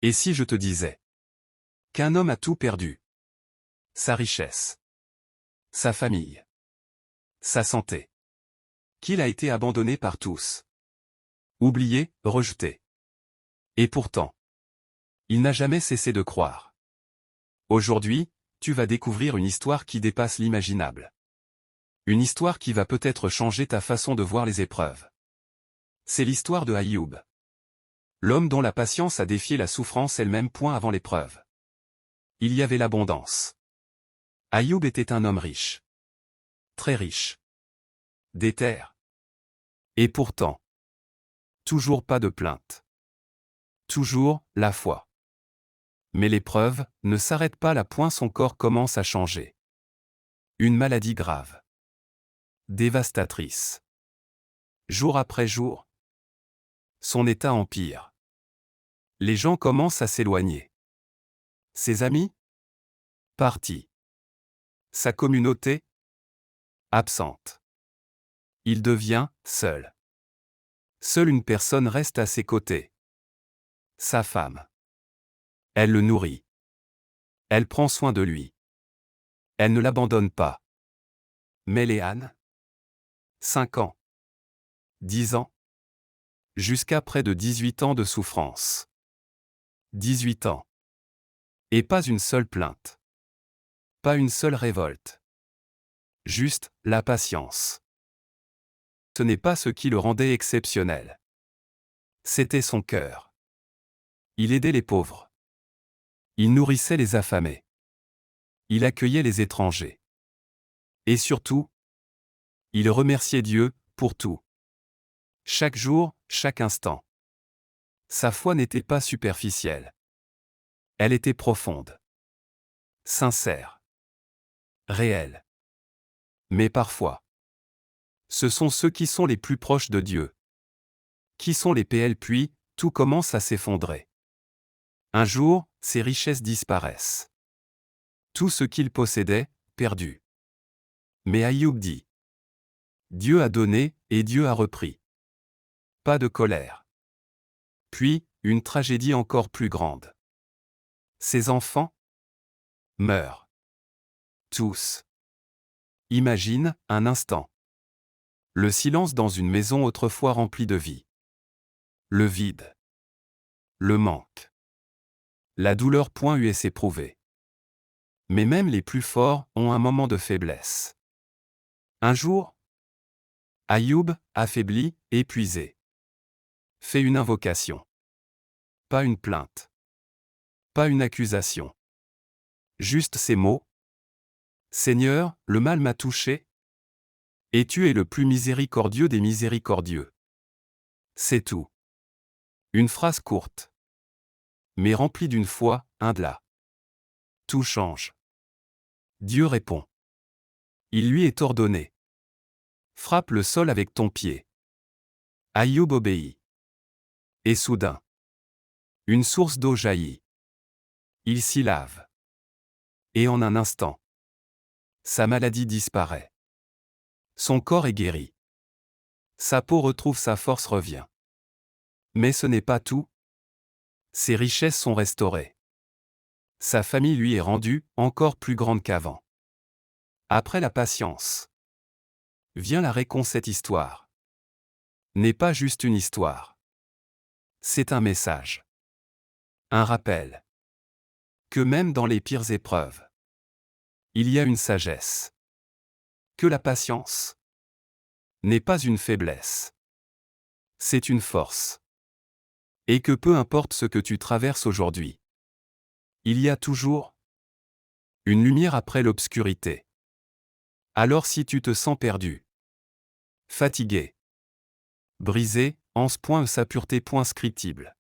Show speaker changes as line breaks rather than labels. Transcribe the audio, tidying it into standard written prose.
Et si je te disais qu'un homme a tout perdu? Sa richesse, sa famille, sa santé. Qu'il a été abandonné par tous. Oublié, rejeté. Et pourtant, il n'a jamais cessé de croire. Aujourd'hui, tu vas découvrir une histoire qui dépasse l'imaginable. Une histoire qui va peut-être changer ta façon de voir les épreuves. C'est l'histoire de Ayoub. L'homme dont la patience a défié la souffrance elle-même point avant l'épreuve. Il y avait l'abondance. Ayoub était un homme riche. Très riche. Des terres. Et pourtant, toujours pas de plainte. Toujours, la foi. Mais l'épreuve ne s'arrête pas là point son corps commence à changer. Une maladie grave. Dévastatrice. Jour après jour, son état empire. Les gens commencent à s'éloigner. Ses amis? Partis. Sa communauté? Absente. Il devient seul. Seule une personne reste à ses côtés. Sa femme. Elle le nourrit. Elle prend soin de lui. Elle ne l'abandonne pas. Mais Léane? 5 ans. 10 ans. Jusqu'à près de 18 ans de souffrance. 18 ans. Et pas une seule plainte. Pas une seule révolte. Juste, la patience. Ce n'est pas ce qui le rendait exceptionnel. C'était son cœur. Il aidait les pauvres. Il nourrissait les affamés. Il accueillait les étrangers. Et surtout, il remerciait Dieu pour tout. Chaque jour, chaque instant. Sa foi n'était pas superficielle. Elle était profonde. Sincère. Réelle. Mais parfois, ce sont ceux qui sont les plus proches de Dieu qui sont les PL puis, tout commence à s'effondrer. Un jour, ses richesses disparaissent. Tout ce qu'il possédait, perdu. Mais Ayoub dit: Dieu a donné, et Dieu a repris. Pas de colère. Puis, une tragédie encore plus grande. Ses enfants meurent. Tous. Imagine, un instant. Le silence dans une maison autrefois remplie de vie. Le vide. Le manque. La douleur point eue s'éprouver. Mais même les plus forts ont un moment de faiblesse. Un jour, Ayoub, affaibli, épuisé, fait une invocation. Pas une plainte. Pas une accusation. Juste ces mots. Seigneur, le mal m'a touché. Et tu es le plus miséricordieux des miséricordieux. C'est tout. Une phrase courte. Mais remplie d'une foi, là. Tout change. Dieu répond. Il lui est ordonné. Frappe le sol avec ton pied. Ayoub obéit. Et soudain, une source d'eau jaillit. Il s'y lave. Et en un instant, sa maladie disparaît. Son corps est guéri. Sa peau retrouve sa force revient. Mais ce n'est pas tout. Ses richesses sont restaurées. Sa famille lui est rendue encore plus grande qu'avant. Après la patience, vient la réponse. Cette histoire n'est pas juste une histoire. C'est un message. Un rappel. Que même dans les pires épreuves, il y a une sagesse. Que la patience n'est pas une faiblesse. C'est une force. Et que peu importe ce que tu traverses aujourd'hui, il y a toujours une lumière après l'obscurité. Alors si tu te sens perdu, fatigué, brisé, en ce point sa pureté point scriptible,